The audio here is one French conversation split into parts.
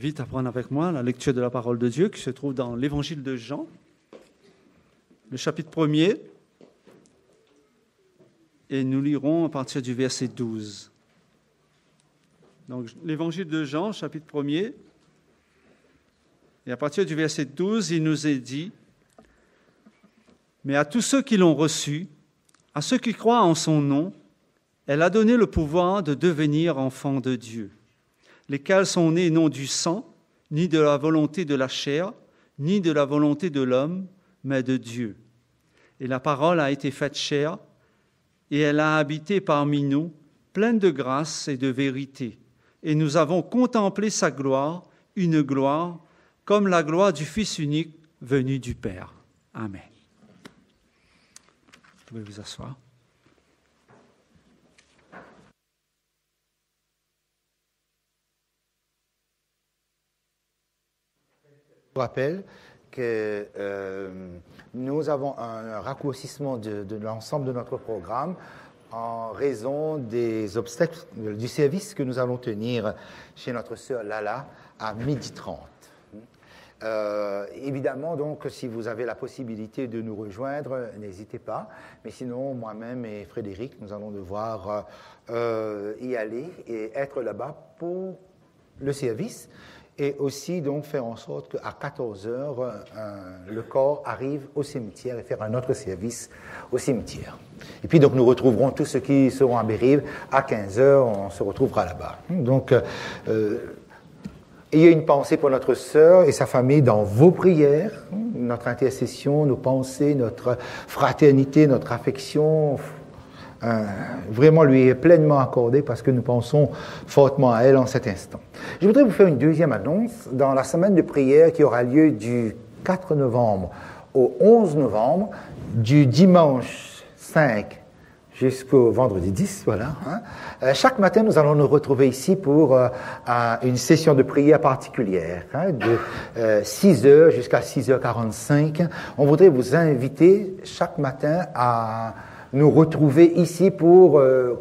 Vite à prendre avec moi la lecture de la parole de Dieu qui se trouve dans l'Évangile de Jean, le chapitre 1er, et nous lirons à partir du verset 12. Donc, l'Évangile de Jean, chapitre 1er, et à partir du verset 12, il nous est dit « Mais à tous ceux qui l'ont reçu, à ceux qui croient en son nom, elle a donné le pouvoir de devenir enfants de Dieu, lesquels sont nés non du sang, ni de la volonté de la chair, ni de la volonté de l'homme, mais de Dieu. Et la parole a été faite chair, et elle a habité parmi nous, pleine de grâce et de vérité. Et nous avons contemplé sa gloire, une gloire comme la gloire du Fils unique venu du Père. » Amen. Vous pouvez vous asseoir. Je vous rappelle que nous avons un raccourcissement de l'ensemble de notre programme en raison des obstacles du service que nous allons tenir chez notre sœur Lala à 12h30. Évidemment, donc, si vous avez la possibilité de nous rejoindre, n'hésitez pas. Mais sinon, moi-même et Frédéric, nous allons devoir y aller et être là-bas pour le service. Et aussi, donc, faire en sorte qu'à 14h, le corps arrive au cimetière et faire un autre service au cimetière. Et puis, donc, nous retrouverons tous ceux qui seront à Bérive à 15h, on se retrouvera là-bas. Donc, ayez une pensée pour notre sœur et sa famille dans vos prières, notre intercession, nos pensées, notre fraternité, notre affection, vraiment lui est pleinement accordée parce que nous pensons fortement à elle en cet instant. Je voudrais vous faire une deuxième annonce. Dans la semaine de prière qui aura lieu du 4 novembre au 11 novembre, du dimanche 5 jusqu'au vendredi 10, voilà. Chaque matin, nous allons nous retrouver ici pour une session de prière particulière, de 6h jusqu'à 6h45. On voudrait vous inviter chaque matin à nous retrouver ici pour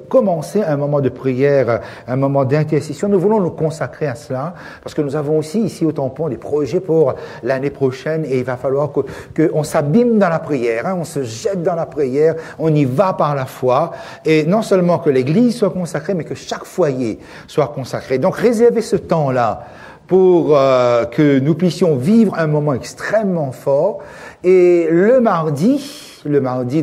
commencer un moment de prière, un moment d'intercession. Nous voulons nous consacrer à cela parce que nous avons aussi ici au Tampon des projets pour l'année prochaine et il va falloir qu'on s'abîme dans la prière, on se jette dans la prière, on y va par la foi et non seulement que l'Église soit consacrée, mais que chaque foyer soit consacré. Donc réservez ce temps-là pour que nous puissions vivre un moment extrêmement fort. Et le mardi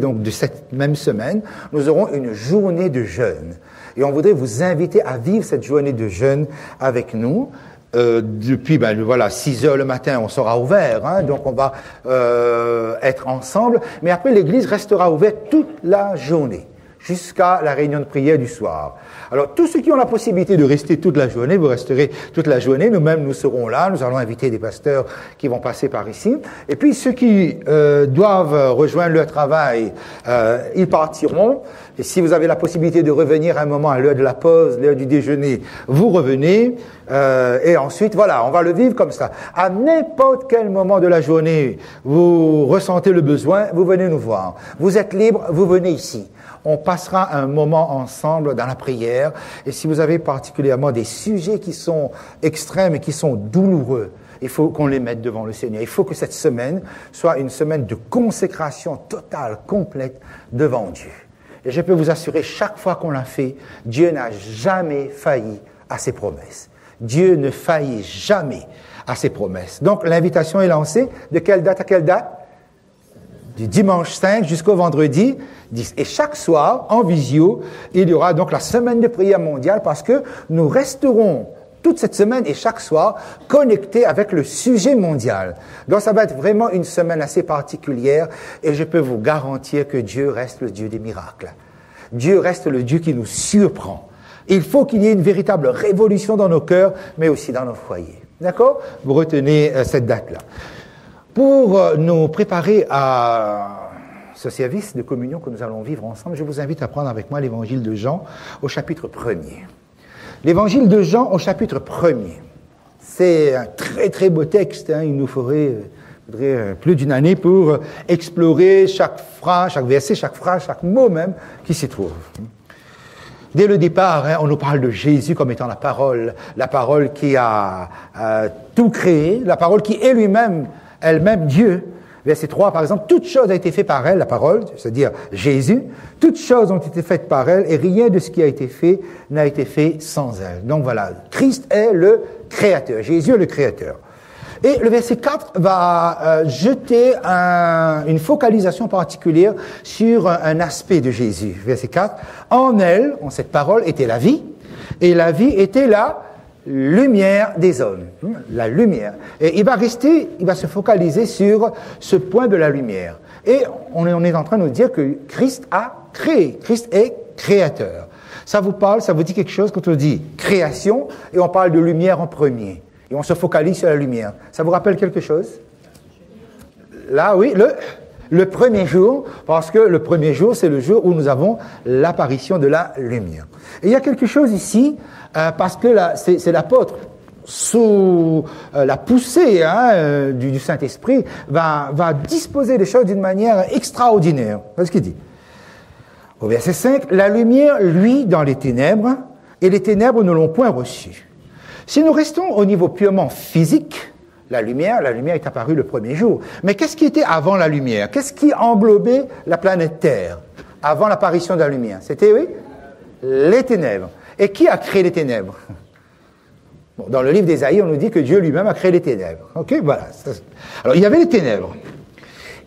donc de cette même semaine, nous aurons une journée de jeûne. Et on voudrait vous inviter à vivre cette journée de jeûne avec nous. Depuis 6h le matin, on sera ouvert, donc on va être ensemble. Mais après, l'église restera ouverte toute la journée, jusqu'à la réunion de prière du soir. Alors, tous ceux qui ont la possibilité de rester toute la journée, vous resterez toute la journée. Nous-mêmes, nous serons là. Nous allons inviter des pasteurs qui vont passer par ici. Et puis, ceux qui doivent rejoindre leur travail, ils partiront. Et si vous avez la possibilité de revenir un moment à l'heure de la pause, l'heure du déjeuner, vous revenez. Et ensuite, voilà, on va le vivre comme ça. À n'importe quel moment de la journée, vous ressentez le besoin, vous venez nous voir. Vous êtes libre, vous venez ici. On passera un moment ensemble dans la prière. Et si vous avez particulièrement des sujets qui sont extrêmes et qui sont douloureux, il faut qu'on les mette devant le Seigneur. Il faut que cette semaine soit une semaine de consécration totale, complète devant Dieu. Et je peux vous assurer, chaque fois qu'on l'a fait, Dieu n'a jamais failli à ses promesses. Dieu ne faillit jamais à ses promesses. Donc, l'invitation est lancée. De quelle date à quelle date? Du dimanche 5 jusqu'au vendredi 10. Et chaque soir, en visio, il y aura donc la semaine de prière mondiale parce que nous resterons toute cette semaine et chaque soir connectés avec le sujet mondial. Donc ça va être vraiment une semaine assez particulière et je peux vous garantir que Dieu reste le Dieu des miracles. Dieu reste le Dieu qui nous surprend. Il faut qu'il y ait une véritable révolution dans nos cœurs, mais aussi dans nos foyers. D'accord? Vous retenez cette date-là. Pour nous préparer à ce service de communion que nous allons vivre ensemble, je vous invite à prendre avec moi l'Évangile de Jean au chapitre 1er. L'Évangile de Jean au chapitre 1er. C'est un très très beau texte, il nous faudrait plus d'une année pour explorer chaque phrase, chaque verset, chaque phrase, chaque mot même qui s'y trouve. Dès le départ, on nous parle de Jésus comme étant la parole qui a tout créé, la parole qui est elle-même Dieu. Verset 3, par exemple, toute chose a été faite par elle, la parole, c'est-à-dire Jésus. Toutes choses ont été faites par elle et rien de ce qui a été fait n'a été fait sans elle. Donc voilà, Christ est le Créateur, Jésus est le Créateur. Et le verset 4 va jeter une focalisation particulière sur un aspect de Jésus. Verset 4, en elle, en cette parole, était la vie, et la vie était la lumière des hommes. La lumière. Et il va se focaliser sur ce point de la lumière. Et on est en train de nous dire que Christ a créé. Christ est créateur. Ça vous parle, ça vous dit quelque chose quand on dit création, et on parle de lumière en premier. Et on se focalise sur la lumière. Ça vous rappelle quelque chose? Là, oui, le premier jour, parce que le premier jour, c'est le jour où nous avons l'apparition de la lumière. Et il y a quelque chose ici, parce que c'est l'apôtre, sous la poussée du Saint-Esprit, va disposer les choses d'une manière extraordinaire. C'est ce qu'il dit. Au verset 5, « La lumière, lui, dans les ténèbres, et les ténèbres ne l'ont point reçue. » Si nous restons au niveau purement physique, la lumière est apparue le premier jour. Mais qu'est-ce qui était avant la lumière? Qu'est-ce qui englobait la planète Terre avant l'apparition de la lumière? C'était, oui, les ténèbres. Et qui a créé les ténèbres? Bon, dans le livre d'Ésaïe, on nous dit que Dieu lui-même a créé les ténèbres. Ok, voilà. Alors, il y avait les ténèbres.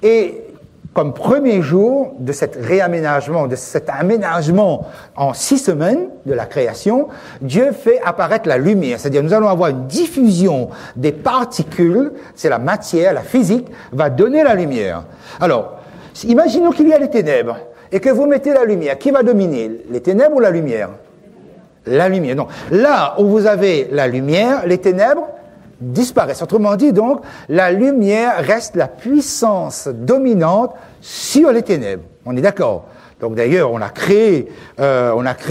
Et comme premier jour de cet réaménagement, de cet aménagement en 6 semaines de la création, Dieu fait apparaître la lumière. C'est-à-dire, nous allons avoir une diffusion des particules, c'est la matière, la physique, va donner la lumière. Alors, imaginons qu'il y a les ténèbres et que vous mettez la lumière. Qui va dominer? Les ténèbres ou la lumière? La lumière. Donc, là où vous avez la lumière, les ténèbres disparaissent. Autrement dit, donc, la lumière reste la puissance dominante sur les ténèbres. On est d'accord? Donc, d'ailleurs, on a créé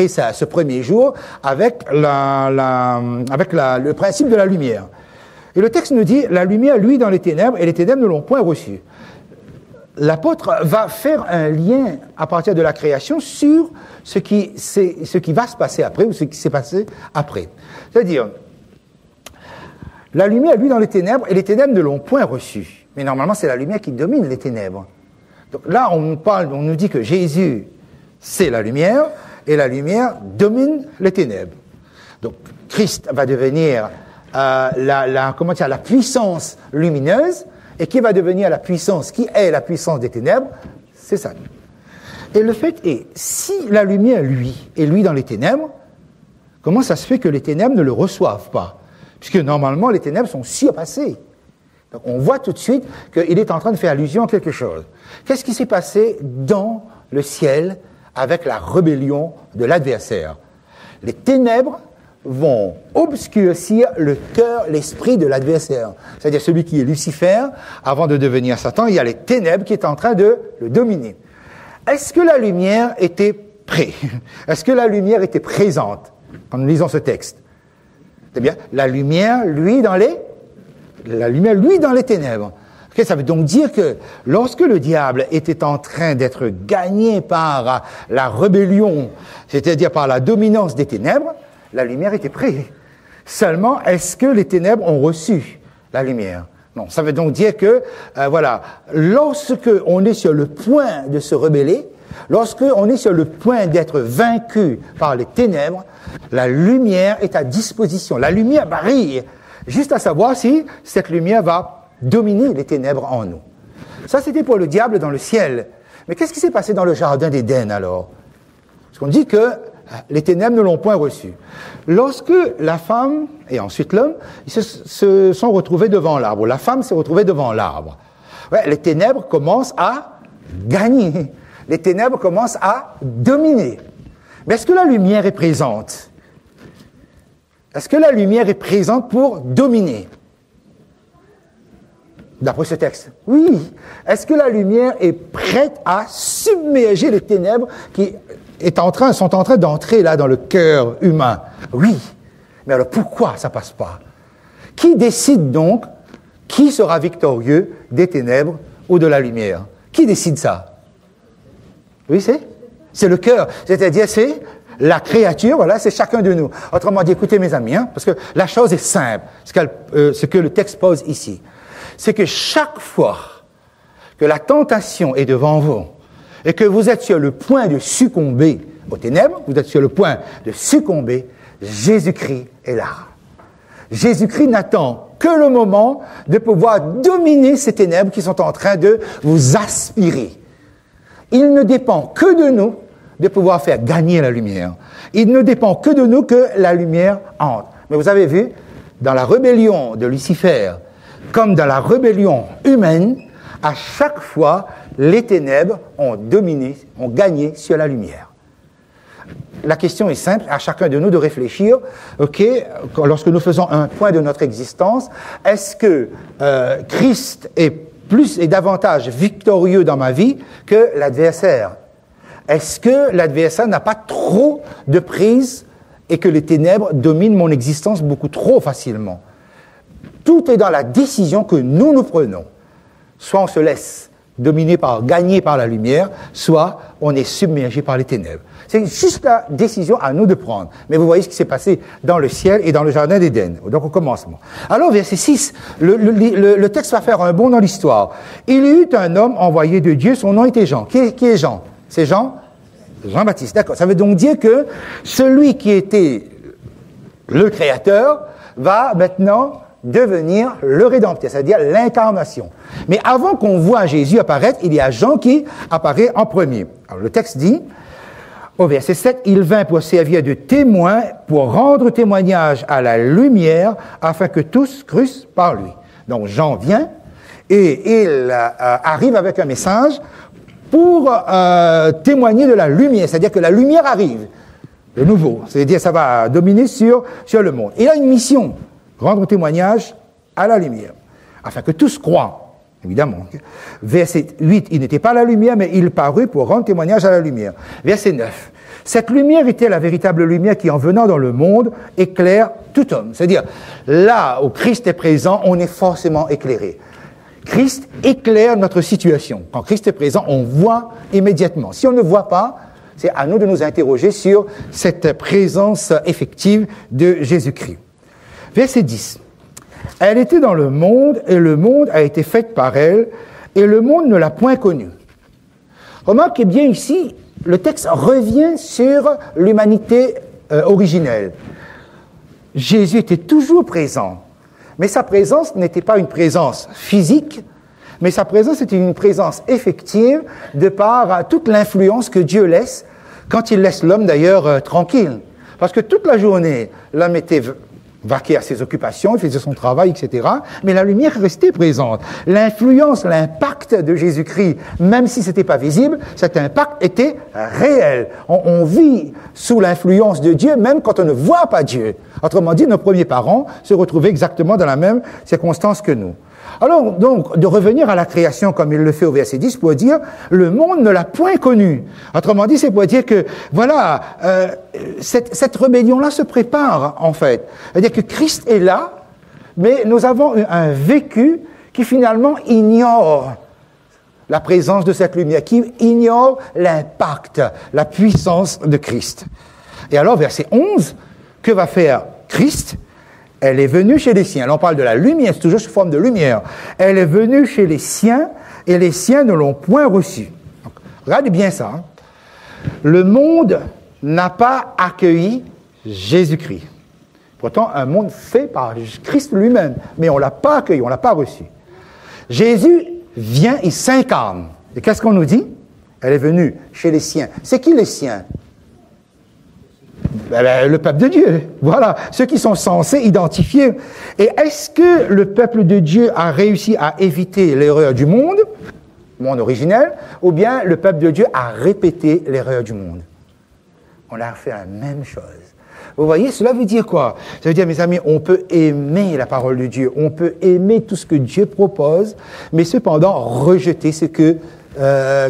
ça ce premier jour avec le principe de la lumière. Et le texte nous dit, la lumière, lui, dans les ténèbres, et les ténèbres ne l'ont point reçue. L'apôtre va faire un lien à partir de la création sur ce qui va se passer après, ou ce qui s'est passé après. C'est-à-dire, la lumière, lui, dans les ténèbres, et les ténèbres ne l'ont point reçue. Mais normalement, c'est la lumière qui domine les ténèbres. Donc là, on nous dit que Jésus, c'est la lumière, et la lumière domine les ténèbres. Donc, Christ va devenir la puissance lumineuse, et qui va devenir la puissance, qui est la puissance des ténèbres, c'est ça. Et le fait est, si la lumière, lui, est lui dans les ténèbres, comment ça se fait que les ténèbres ne le reçoivent pas? Puisque normalement, les ténèbres sont surpassées. Donc, on voit tout de suite qu'il est en train de faire allusion à quelque chose. Qu'est-ce qui s'est passé dans le ciel avec la rébellion de l'adversaire? Les ténèbres vont obscurcir le cœur, l'esprit de l'adversaire. C'est-à-dire celui qui est Lucifer, avant de devenir Satan, il y a les ténèbres qui est en train de le dominer. Est-ce que la lumière était prête? Est-ce que la lumière était présente quand nous lisons ce texte? C'est bien, la lumière, lui, dans les ténèbres. Okay, ça veut donc dire que lorsque le diable était en train d'être gagné par la rébellion, c'est-à-dire par la dominance des ténèbres, la lumière était prête. Seulement, est-ce que les ténèbres ont reçu la lumière? Non, ça veut donc dire que, lorsque on est sur le point de se rebeller, lorsque on est sur le point d'être vaincu par les ténèbres, la lumière est à disposition. La lumière brille, juste à savoir si cette lumière va dominer les ténèbres en nous. Ça, c'était pour le diable dans le ciel. Mais qu'est-ce qui s'est passé dans le jardin d'Éden alors? Parce qu'on dit que les ténèbres ne l'ont point reçu. Lorsque la femme et ensuite l'homme se sont retrouvés devant l'arbre, la femme s'est retrouvée devant l'arbre, les ténèbres commencent à gagner. Les ténèbres commencent à dominer. Mais est-ce que la lumière est présente? Est-ce que la lumière est présente pour dominer? D'après ce texte, oui. Est-ce que la lumière est prête à submerger les ténèbres qui sont en train d'entrer là dans le cœur humain? Oui. Mais alors pourquoi ça passe pas? Qui décide donc qui sera victorieux des ténèbres ou de la lumière? Qui décide ça? Oui, c'est le cœur. C'est-à-dire, c'est la créature, voilà, c'est chacun de nous. Autrement dit, écoutez mes amis, parce que la chose est simple, ce que le texte pose ici. C'est que chaque fois que la tentation est devant vous et que vous êtes sur le point de succomber aux ténèbres, vous êtes sur le point de succomber, Jésus-Christ est là. Jésus-Christ n'attend que le moment de pouvoir dominer ces ténèbres qui sont en train de vous aspirer. Il ne dépend que de nous de pouvoir faire gagner la lumière. Il ne dépend que de nous que la lumière entre. Mais vous avez vu, dans la rébellion de Lucifer, comme dans la rébellion humaine, à chaque fois, les ténèbres ont dominé, ont gagné sur la lumière. La question est simple, à chacun de nous de réfléchir, lorsque nous faisons un point de notre existence, est-ce que Christ est plus et davantage victorieux dans ma vie que l'adversaire? Est-ce que l'adversaire n'a pas trop de prise et que les ténèbres dominent mon existence beaucoup trop facilement? Tout est dans la décision que nous prenons. Soit on se laisse gagner par la lumière, soit on est submergé par les ténèbres. C'est juste la décision à nous de prendre. Mais vous voyez ce qui s'est passé dans le ciel et dans le jardin d'Éden. Donc au commencement. Alors verset 6, le texte va faire un bond dans l'histoire. Il y eut un homme envoyé de Dieu, son nom était Jean. Qui est Jean? C'est Jean-Baptiste. D'accord. Ça veut donc dire que celui qui était le Créateur va maintenant devenir le Rédempteur, c'est-à-dire l'incarnation. Mais avant qu'on voit Jésus apparaître, il y a Jean qui apparaît en premier. Alors le texte dit, au verset 7, « Il vint pour servir de témoin, pour rendre témoignage à la lumière, afin que tous crussent par lui. » Donc Jean vient et il arrive avec un message pour témoigner de la lumière, c'est-à-dire que la lumière arrive, de nouveau, c'est-à-dire ça va dominer sur le monde. Il a une mission, rendre témoignage à la lumière, afin que tous croient, évidemment. Verset 8, il n'était pas la lumière, mais il parut pour rendre témoignage à la lumière. Verset 9, cette lumière était la véritable lumière qui, en venant dans le monde, éclaire tout homme. C'est-à-dire, là où Christ est présent, on est forcément éclairé. Christ éclaire notre situation. Quand Christ est présent, on voit immédiatement. Si on ne voit pas, c'est à nous de nous interroger sur cette présence effective de Jésus-Christ. Verset 10. Elle était dans le monde, et le monde a été fait par elle, et le monde ne l'a point connue. Remarquez bien ici, le texte revient sur l'humanité originelle. Jésus était toujours présent, mais sa présence n'était pas une présence physique, mais sa présence était une présence effective de par toute l'influence que Dieu laisse, quand il laisse l'homme d'ailleurs tranquille. Parce que toute la journée, l'homme était vaqué à ses occupations, il faisait son travail, etc. Mais la lumière restait présente. L'influence, l'impact de Jésus-Christ, même si c'était pas visible, cet impact était réel. On vit sous l'influence de Dieu, même quand on ne voit pas Dieu. Autrement dit, nos premiers parents se retrouvaient exactement dans la même circonstance que nous. Alors, donc, de revenir à la création, comme il le fait au verset 10, pour dire, le monde ne l'a point connu. Autrement dit, c'est pour dire que, voilà, cette rébellion-là se prépare, en fait. C'est-à-dire que Christ est là, mais nous avons un vécu qui, finalement, ignore la présence de cette lumière, qui ignore l'impact, la puissance de Christ. Et alors, verset 11, que va faire Christ ? Elle est venue chez les siens. Là, on parle de la lumière, c'est toujours sous forme de lumière. Elle est venue chez les siens, et les siens ne l'ont point reçue. Donc, regardez bien ça. Hein. Le monde n'a pas accueilli Jésus-Christ. Pourtant, un monde fait par Christ lui-même, mais on ne l'a pas accueilli, on ne l'a pas reçu. Jésus vient, il s'incarne. Et qu'est-ce qu'on nous dit? Elle est venue chez les siens. C'est qui les siens? Le peuple de Dieu, voilà, ceux qui sont censés identifier. Et est-ce que le peuple de Dieu a réussi à éviter l'erreur du monde originel, ou bien le peuple de Dieu a répété l'erreur du monde? On a fait la même chose. Vous voyez, cela veut dire quoi? Ça veut dire, mes amis, on peut aimer la parole de Dieu, on peut aimer tout ce que Dieu propose, mais cependant rejeter ce que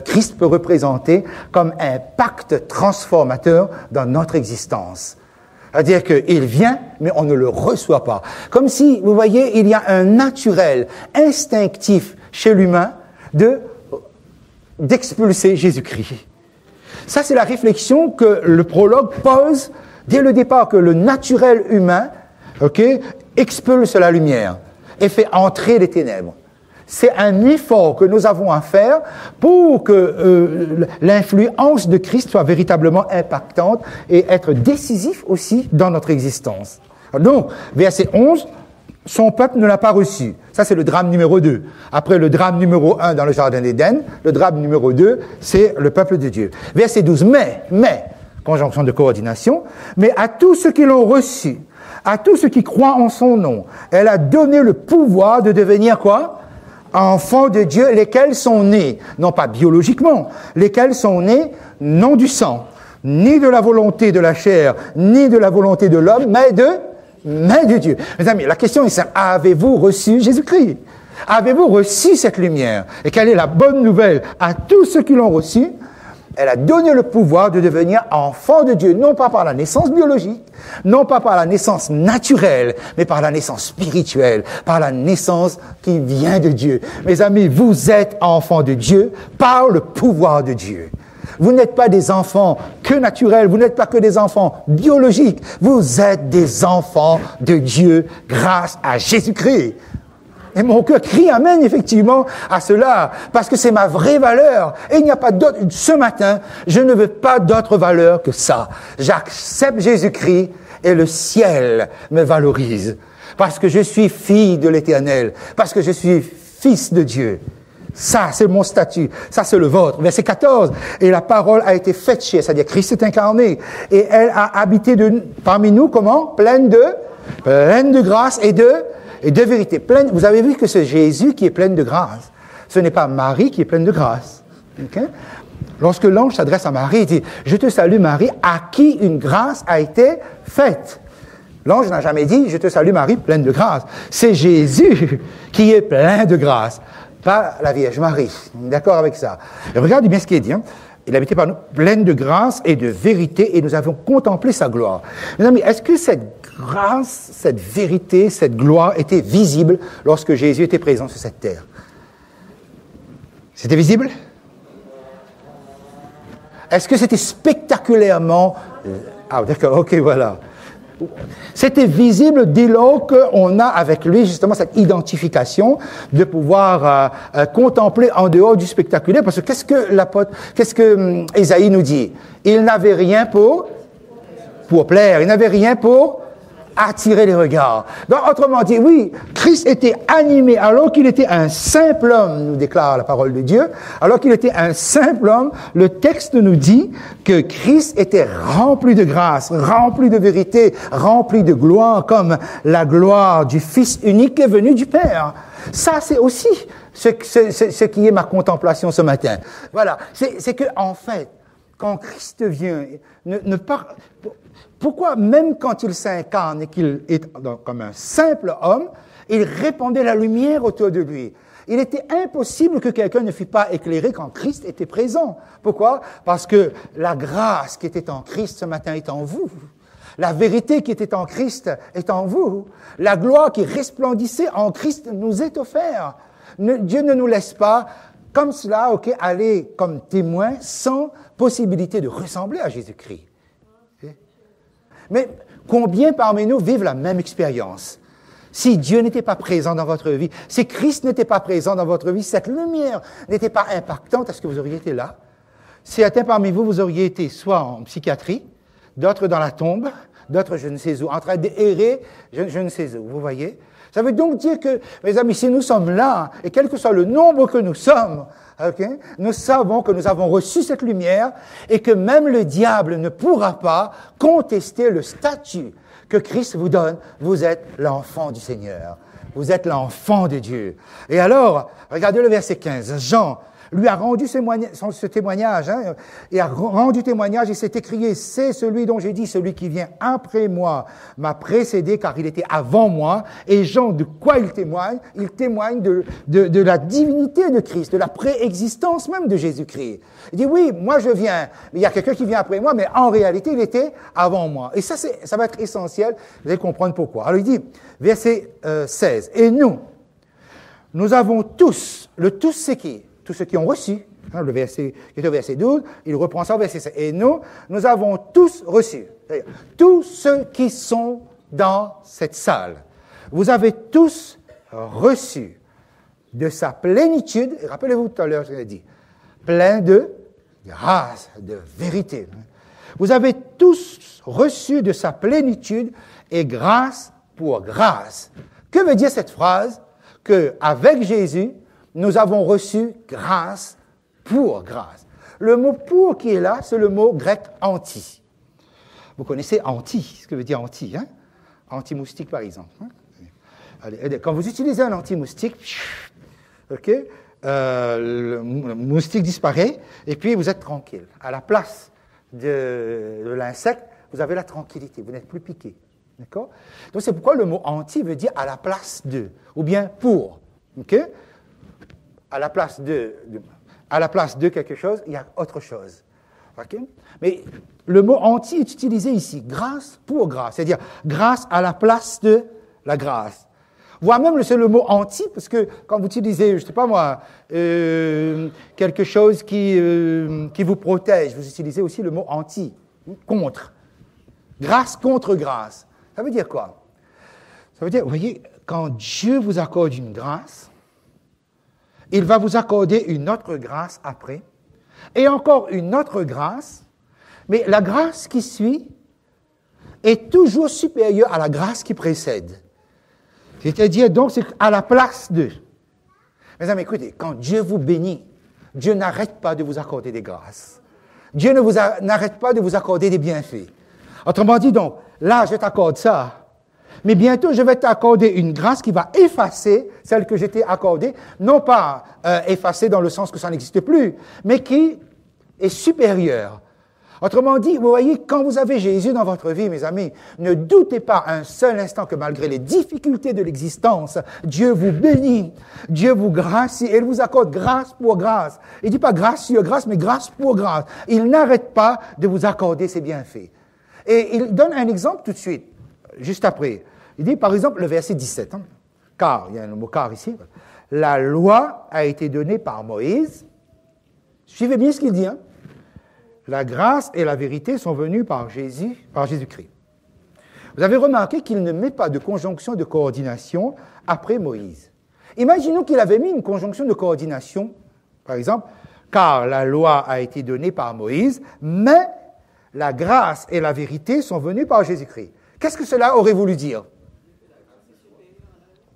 Christ peut représenter comme un pacte transformateur dans notre existence. C'est-à-dire qu'il vient, mais on ne le reçoit pas. Comme si, vous voyez, il y a un naturel, instinctif chez l'humain d'expulser Jésus-Christ. Ça, c'est la réflexion que le prologue pose dès le départ, que le naturel humain, expulse la lumière et fait entrer les ténèbres. C'est un effort que nous avons à faire pour que l'influence de Christ soit véritablement impactante et être décisif aussi dans notre existence. Donc, verset 11, son peuple ne l'a pas reçu. Ça, c'est le drame numéro 2. Après le drame numéro 1 dans le jardin d'Éden, le drame numéro 2, c'est le peuple de Dieu. Verset 12, mais, conjonction de coordination, mais à tous ceux qui l'ont reçu, à tous ceux qui croient en son nom, elle a donné le pouvoir de devenir quoi? Enfants de Dieu, lesquels sont nés, non pas biologiquement, lesquels sont nés non du sang, ni de la volonté de la chair, ni de la volonté de l'homme, mais de Dieu. Mes amis, la question est simple. Avez-vous reçu Jésus-Christ? Avez-vous reçu cette lumière? Et quelle est la bonne nouvelle à tous ceux qui l'ont reçu? Elle a donné le pouvoir de devenir enfant de Dieu, non pas par la naissance biologique, non pas par la naissance naturelle, mais par la naissance spirituelle, par la naissance qui vient de Dieu. Mes amis, vous êtes enfants de Dieu par le pouvoir de Dieu. Vous n'êtes pas des enfants que naturels, vous n'êtes pas que des enfants biologiques, vous êtes des enfants de Dieu grâce à Jésus-Christ. Et mon cœur crie amen, effectivement, à cela, parce que c'est ma vraie valeur. Et il n'y a pas d'autre. Ce matin, je ne veux pas d'autre valeur que ça. J'accepte Jésus-Christ et le ciel me valorise. Parce que je suis fille de l'Éternel. Parce que je suis fils de Dieu. Ça, c'est mon statut. Ça, c'est le vôtre. Verset 14. Et la parole a été faite chair, c'est-à-dire Christ est incarné. Et elle a habité parmi nous, comment? Pleine de grâce et de vérité. Vous avez vu que c'est Jésus qui est plein de grâce. Ce n'est pas Marie qui est pleine de grâce. Okay? Lorsque l'ange s'adresse à Marie, il dit, « Je te salue Marie, à qui une grâce a été faite. » L'ange n'a jamais dit, « Je te salue Marie, pleine de grâce. » C'est Jésus qui est plein de grâce, pas la Vierge Marie. D'accord avec ça? Et regardez bien ce qu'il est dit. Hein? Il habitait par nous, pleine de grâce et de vérité, et nous avons contemplé sa gloire. Mes amis, est-ce que cette grâce, cette vérité, cette gloire était visible lorsque Jésus était présent sur cette terre? C'était visible? Est-ce que c'était spectaculairement... Ah, d'accord, ok, voilà. C'était visible dès lors qu'on a avec lui justement cette identification de pouvoir contempler en dehors du spectaculaire. Parce que qu'est-ce que Ésaïe nous dit? Il n'avait rien pour plaire, il n'avait rien pour attirer les regards. Donc, autrement dit, oui, Christ était animé alors qu'il était un simple homme, nous déclare la parole de Dieu. Alors qu'il était un simple homme, le texte nous dit que Christ était rempli de grâce, rempli de vérité, rempli de gloire, comme la gloire du Fils unique est venu du Père. Ça, c'est aussi ce qui est ma contemplation ce matin. Voilà. C'est que, en fait, quand Christ vient, pourquoi, même quand il s'incarne et qu'il est comme un simple homme, il répandait la lumière autour de lui? Il était impossible que quelqu'un ne fût pas éclairé quand Christ était présent. Pourquoi? Parce que la grâce qui était en Christ ce matin est en vous. La vérité qui était en Christ est en vous. La gloire qui resplendissait en Christ nous est offerte. Dieu ne nous laisse pas comme cela, aller comme témoin sans possibilité de ressembler à Jésus-Christ. Mais combien parmi nous vivent la même expérience? Si Dieu n'était pas présent dans votre vie, si Christ n'était pas présent dans votre vie, si cette lumière n'était pas impactante, est-ce que vous auriez été là? Certains parmi vous, vous auriez été soit en psychiatrie, d'autres dans la tombe, d'autres je ne sais où, en train d'errer, je ne sais où, vous voyez? Ça veut donc dire que, mes amis, si nous sommes là, et quel que soit le nombre que nous sommes, nous savons que nous avons reçu cette lumière et que même le diable ne pourra pas contester le statut que Christ vous donne. Vous êtes l'enfant du Seigneur. Vous êtes l'enfant de Dieu. Et alors, regardez le verset 15. Jean lui a rendu ce témoignage. Il a rendu témoignage et s'est écrié, c'est celui dont j'ai dit, celui qui vient après moi m'a précédé car il était avant moi. Et Jean, de quoi il témoigne? Il témoigne de la divinité de Christ, de la préexistence même de Jésus-Christ. Il dit, oui, moi je viens, mais il y a quelqu'un qui vient après moi, mais en réalité, il était avant moi. Et ça va être essentiel, vous allez comprendre pourquoi. Alors il dit, verset 16, et nous avons tous, le tous c'est qui? Tous ceux qui ont reçu, le verset, qui est au verset 12, il reprend ça au verset 7. Et nous avons tous reçu, c'est-à-dire tous ceux qui sont dans cette salle, vous avez tous reçu de sa plénitude, et rappelez-vous tout à l'heure, je l'ai dit, plein de grâce, de vérité. Vous avez tous reçu de sa plénitude et grâce pour grâce. Que veut dire cette phrase? Qu'avec Jésus, nous avons reçu grâce pour grâce. Le mot pour qui est là, c'est le mot grec anti. Vous connaissez anti, ce que veut dire anti, hein? Anti-moustique par exemple. Hein? Allez, quand vous utilisez un anti-moustique, ok, le moustique disparaît et puis vous êtes tranquille. À la place de l'insecte, vous avez la tranquillité, vous n'êtes plus piqué. D'accord? Donc c'est pourquoi le mot anti veut dire à la place de, ou bien pour. Ok? À la place de quelque chose, il y a autre chose. Okay? Mais le mot anti est utilisé ici, grâce pour grâce, c'est-à-dire grâce à la place de la grâce. Voire même c'est le mot anti, parce que quand vous utilisez, je ne sais pas moi, quelque chose qui vous protège, vous utilisez aussi le mot anti, contre. Grâce contre grâce. Ça veut dire quoi? Ça veut dire, vous voyez, quand Dieu vous accorde une grâce, il va vous accorder une autre grâce après, et encore une autre grâce, mais la grâce qui suit est toujours supérieure à la grâce qui précède. C'est-à-dire, donc, c'est à la place de. Mes amis, écoutez, quand Dieu vous bénit, Dieu n'arrête pas de vous accorder des grâces. Dieu n'arrête pas de vous accorder des bienfaits. Autrement dit, donc, là, je t'accorde ça, mais bientôt, je vais t'accorder une grâce qui va effacer celle que je t'ai accordée, non pas effacer dans le sens que ça n'existe plus, mais qui est supérieure. Autrement dit, vous voyez, quand vous avez Jésus dans votre vie, mes amis, ne doutez pas un seul instant que malgré les difficultés de l'existence, Dieu vous bénit, Dieu vous gracie, et il vous accorde grâce pour grâce. Il ne dit pas grâce sur grâce, mais grâce pour grâce. Il n'arrête pas de vous accorder ses bienfaits. Et il donne un exemple tout de suite, juste après. Il dit, par exemple, le verset 17, hein, car, il y a le mot car ici, la loi a été donnée par Moïse. Suivez bien ce qu'il dit, hein. La grâce et la vérité sont venues par Jésus-Christ. Vous avez remarqué qu'il ne met pas de conjonction de coordination après Moïse. Imaginons qu'il avait mis une conjonction de coordination, par exemple, car la loi a été donnée par Moïse, mais la grâce et la vérité sont venues par Jésus-Christ. Qu'est-ce que cela aurait voulu dire?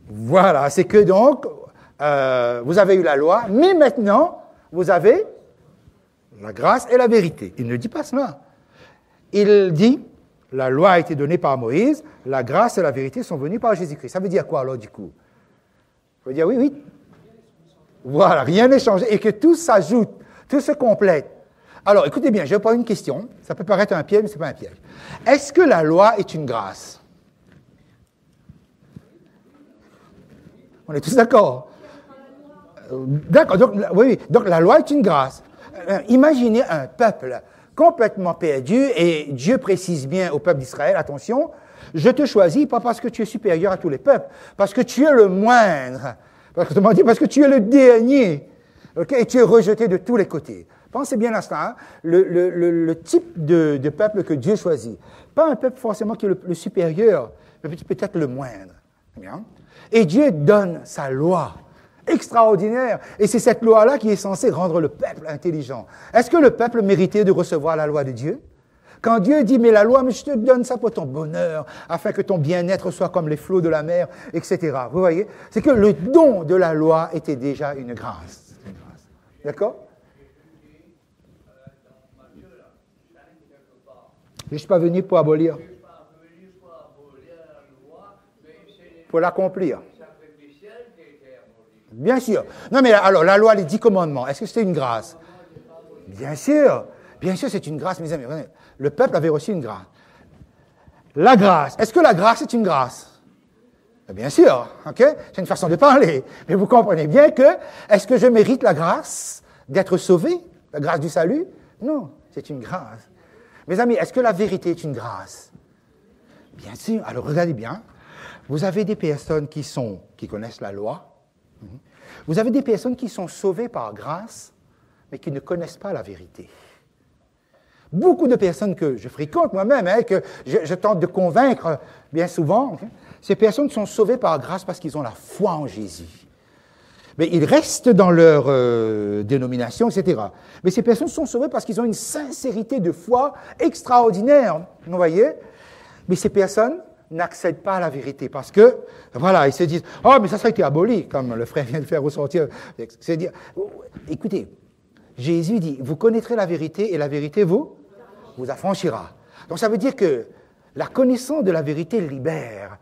Voilà, c'est que donc, vous avez eu la loi, mais maintenant, vous avez la grâce et la vérité. Il ne dit pas cela. Il dit, la loi a été donnée par Moïse, la grâce et la vérité sont venues par Jésus-Christ. Ça veut dire quoi alors du coup? Ça veut dire oui, oui. Voilà, rien n'est changé et que tout s'ajoute, tout se complète. Alors, écoutez bien, je vais poser une question. Ça peut paraître un piège, mais ce n'est pas un piège. Est-ce que la loi est une grâce? On est tous d'accord? D'accord, donc, oui, donc la loi est une grâce. Imaginez un peuple complètement perdu, et Dieu précise bien au peuple d'Israël, attention, je te choisis pas parce que tu es supérieur à tous les peuples, parce que tu es le moindre, parce que tu es le dernier, okay, et tu es rejeté de tous les côtés. Pensez bien à cela, hein? Le type de peuple que Dieu choisit. Pas un peuple forcément qui est le supérieur, mais peut-être le moindre. Bien. Et Dieu donne sa loi. Extraordinaire. Et c'est cette loi-là qui est censée rendre le peuple intelligent. Est-ce que le peuple méritait de recevoir la loi de Dieu? Quand Dieu dit, mais la loi, mais je te donne ça pour ton bonheur, afin que ton bien-être soit comme les flots de la mer, etc. Vous voyez? C'est que le don de la loi était déjà une grâce. D'accord? Je ne suis pas venu pour abolir. Pour l'accomplir. Bien sûr. Non, mais alors, la loi, les 10 commandements, est-ce que c'était une grâce? Bien sûr. Bien sûr, c'est une grâce, mes amis. Le peuple avait reçu une grâce. La grâce. Est-ce que la grâce est une grâce? Bien sûr. OK? C'est une façon de parler. Mais vous comprenez bien que, est-ce que je mérite la grâce d'être sauvé? La grâce du salut? Non, c'est une grâce. Mes amis, est-ce que la vérité est une grâce? Bien sûr. Alors, regardez bien. Vous avez des personnes qui connaissent la loi. Vous avez des personnes qui sont sauvées par grâce, mais qui ne connaissent pas la vérité. Beaucoup de personnes que je fréquente moi-même, que je tente de convaincre bien souvent, ces personnes sont sauvées par grâce parce qu'ils ont la foi en Jésus. Mais ils restent dans leur dénomination, etc. Mais ces personnes sont sauvées parce qu'ils ont une sincérité de foi extraordinaire, vous voyez. Mais ces personnes n'accèdent pas à la vérité parce que, voilà, ils se disent « Oh, mais ça a été aboli », comme le frère vient de faire ressortir. C'est-à-dire, écoutez, Jésus dit « Vous connaîtrez la vérité et la vérité vous affranchira ». Donc ça veut dire que la connaissance de la vérité libère.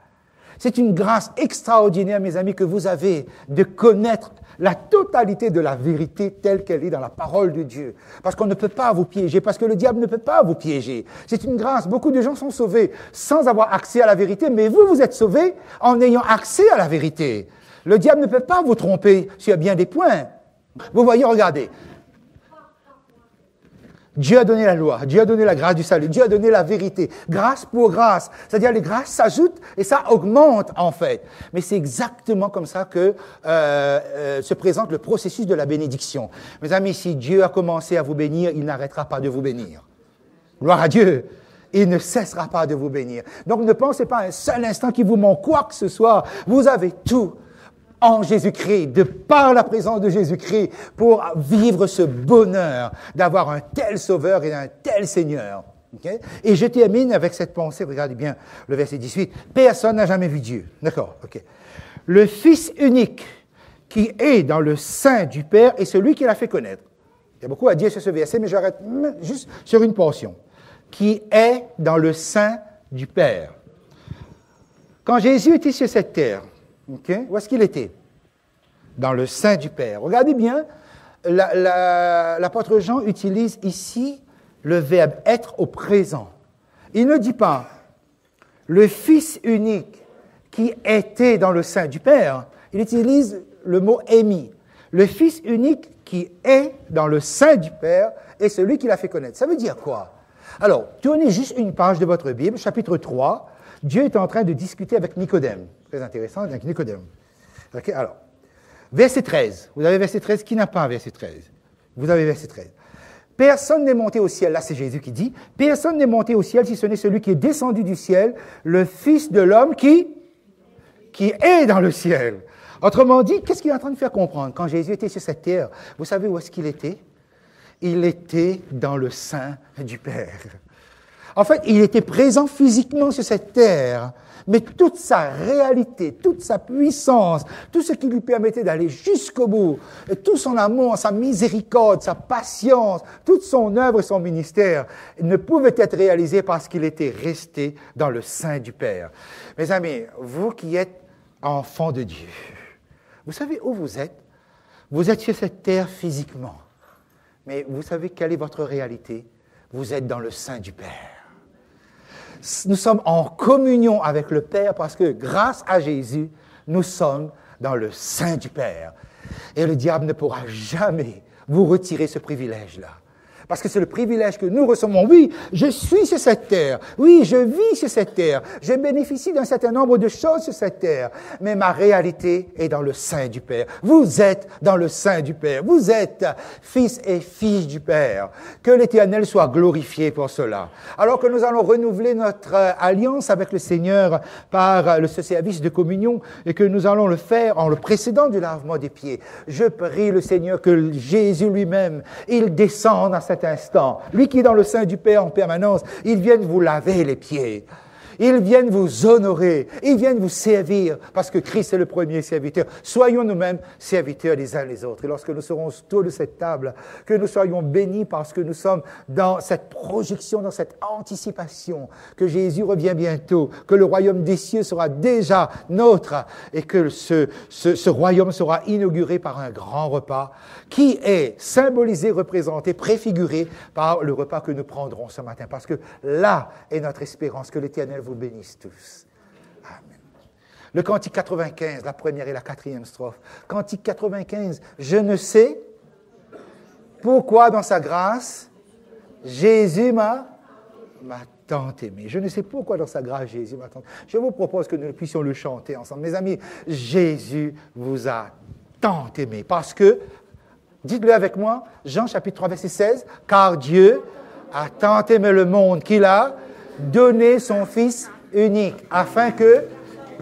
C'est une grâce extraordinaire, mes amis, que vous avez de connaître la totalité de la vérité telle qu'elle est dans la parole de Dieu. Parce qu'on ne peut pas vous piéger, parce que le diable ne peut pas vous piéger. C'est une grâce. Beaucoup de gens sont sauvés sans avoir accès à la vérité, mais vous, vous êtes sauvés en ayant accès à la vérité. Le diable ne peut pas vous tromper sur bien des points. Vous voyez, regardez. Dieu a donné la loi, Dieu a donné la grâce du salut, Dieu a donné la vérité, grâce pour grâce. C'est-à-dire les grâces s'ajoutent et ça augmente en fait. Mais c'est exactement comme ça que se présente le processus de la bénédiction. Mes amis, si Dieu a commencé à vous bénir, il n'arrêtera pas de vous bénir. Gloire à Dieu. Il ne cessera pas de vous bénir. Donc ne pensez pas un seul instant qu'il vous manque quoi que ce soit. Vous avez tout en Jésus-Christ, de par la présence de Jésus-Christ, pour vivre ce bonheur d'avoir un tel Sauveur et un tel Seigneur. Okay? Et je termine avec cette pensée, regardez bien le verset 18. Personne n'a jamais vu Dieu. D'accord, ok. Le Fils unique qui est dans le sein du Père est celui qui l'a fait connaître. Il y a beaucoup à dire sur ce verset, mais j'arrête juste sur une portion. Qui est dans le sein du Père. Quand Jésus était sur cette terre, okay, où est-ce qu'il était? Dans le sein du Père. Regardez bien, l'apôtre Jean utilise ici le verbe être au présent. Il ne dit pas le Fils unique qui était dans le sein du Père. Il utilise le mot émis. Le Fils unique qui est dans le sein du Père est celui qui l'a fait connaître. Ça veut dire quoi? Alors, tournez juste une page de votre Bible, chapitre 3. Dieu est en train de discuter avec Nicodème. Très intéressant, avec Nicodème. Okay, alors, verset 13. Vous avez verset 13. Qui n'a pas verset 13? Vous avez verset 13. Personne n'est monté au ciel. Là, c'est Jésus qui dit. Personne n'est monté au ciel si ce n'est celui qui est descendu du ciel, le Fils de l'homme qui est dans le ciel. Autrement dit, qu'est-ce qu'il est en train de faire comprendre? Quand Jésus était sur cette terre, vous savez où est-ce qu'il était? Il était dans le sein du Père. En fait, il était présent physiquement sur cette terre, mais toute sa réalité, toute sa puissance, tout ce qui lui permettait d'aller jusqu'au bout, et tout son amour, sa miséricorde, sa patience, toute son œuvre et son ministère ne pouvaient être réalisés parce qu'il était resté dans le sein du Père. Mes amis, vous qui êtes enfants de Dieu, vous savez où vous êtes? Vous êtes sur cette terre physiquement. Mais vous savez quelle est votre réalité? Vous êtes dans le sein du Père. Nous sommes en communion avec le Père parce que grâce à Jésus, nous sommes dans le sein du Père. Et le diable ne pourra jamais vous retirer ce privilège-là. Parce que c'est le privilège que nous recevons. Oui, je suis sur cette terre. Oui, je vis sur cette terre. Je bénéficie d'un certain nombre de choses sur cette terre. Mais ma réalité est dans le sein du Père. Vous êtes dans le sein du Père. Vous êtes fils et filles du Père. Que l'Éternel soit glorifié pour cela. Alors que nous allons renouveler notre alliance avec le Seigneur par ce service de communion et que nous allons le faire en le précédant du lavement des pieds, je prie le Seigneur que Jésus lui-même, il descende à cet instant, lui qui est dans le sein du Père en permanence, il vient vous laver les pieds. Ils viennent vous honorer, ils viennent vous servir, parce que Christ est le premier serviteur. Soyons nous-mêmes serviteurs les uns les autres. Et lorsque nous serons autour de cette table, que nous soyons bénis parce que nous sommes dans cette projection, dans cette anticipation, que Jésus revient bientôt, que le royaume des cieux sera déjà nôtre, et que ce royaume sera inauguré par un grand repas, qui est symbolisé, représenté, préfiguré par le repas que nous prendrons ce matin. Parce que là est notre espérance, que l'Éternel vous bénisse tous. Amen. Le cantique 95, la première et la quatrième strophe. Cantique 95, je ne sais pourquoi dans sa grâce, Jésus m'a tant aimé. Je ne sais pourquoi dans sa grâce, Jésus m'a tant aimé. Je vous propose que nous puissions le chanter ensemble. Mes amis, Jésus vous a tant aimé parce que Dites-le avec moi, Jean chapitre 3, verset 16. « Car Dieu a tant aimé le monde qu'il a donné son Fils unique, afin que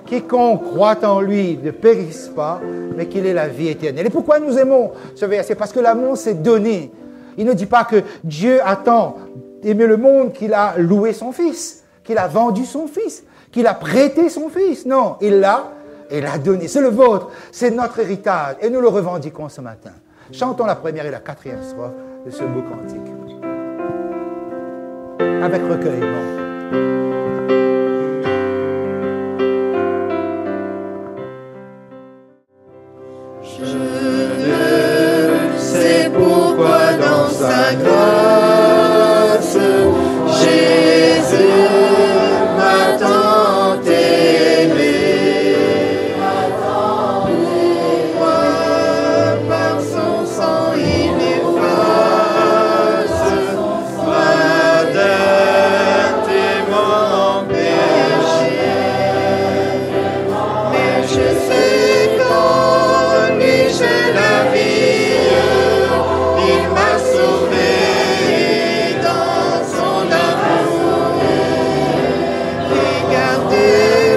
quiconque croit en lui ne périsse pas, mais qu'il ait la vie éternelle. » Et pourquoi nous aimons ce verset? Parce que l'amour s'est donné. Il ne dit pas que Dieu a tant aimé le monde qu'il a loué son Fils, qu'il a vendu son Fils, qu'il a prêté son Fils. Non, il l'a donné. C'est le vôtre, c'est notre héritage. Et nous le revendiquons ce matin. Chantons la première et la quatrième strophe de ce beau cantique. Avec recueillement. Pourquoi dans sa grâce Jésus m'a tant aimé. Pourquoi par son sang il efface ma dette et mon péché. Mais je sais qu'en lui j'ai la vie. Il m'a sauvé dans son amour et gardé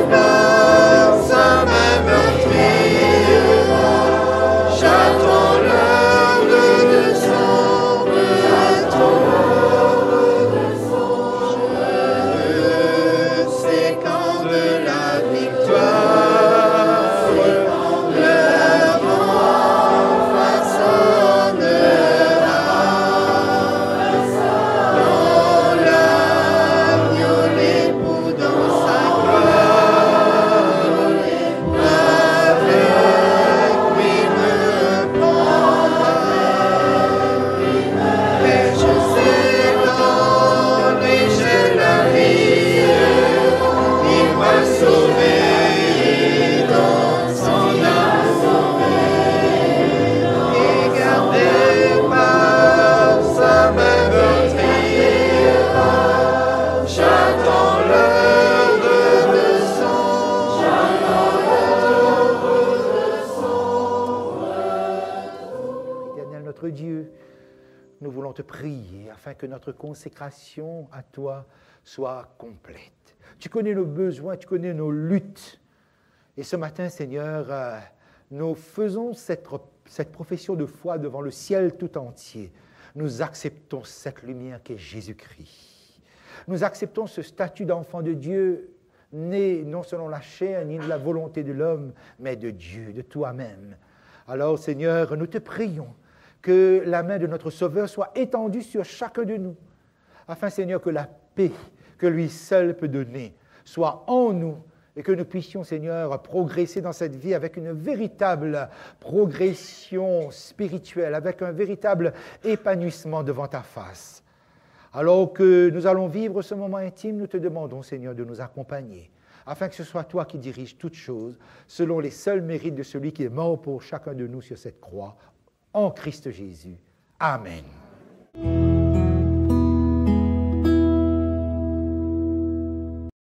par sa main meurtrière. J'attends l'heure de son retour. Je sais quand de la victoire le vent façonnera. Dieu, nous voulons te prier afin que notre consécration à toi soit complète. Tu connais nos besoins, tu connais nos luttes. Et ce matin, Seigneur, nous faisons cette profession de foi devant le ciel tout entier. Nous acceptons cette lumière qui est Jésus-Christ. Nous acceptons ce statut d'enfant de Dieu, né non selon la chair ni de la volonté de l'homme, mais de Dieu, de toi-même. Alors, Seigneur, nous te prions que la main de notre Sauveur soit étendue sur chacun de nous, afin, Seigneur, que la paix que lui seul peut donner soit en nous et que nous puissions, Seigneur, progresser dans cette vie avec une véritable progression spirituelle, avec un véritable épanouissement devant ta face. Alors que nous allons vivre ce moment intime, nous te demandons, Seigneur, de nous accompagner, afin que ce soit toi qui diriges toutes choses, selon les seuls mérites de celui qui est mort pour chacun de nous sur cette croix, en Christ Jésus. Amen.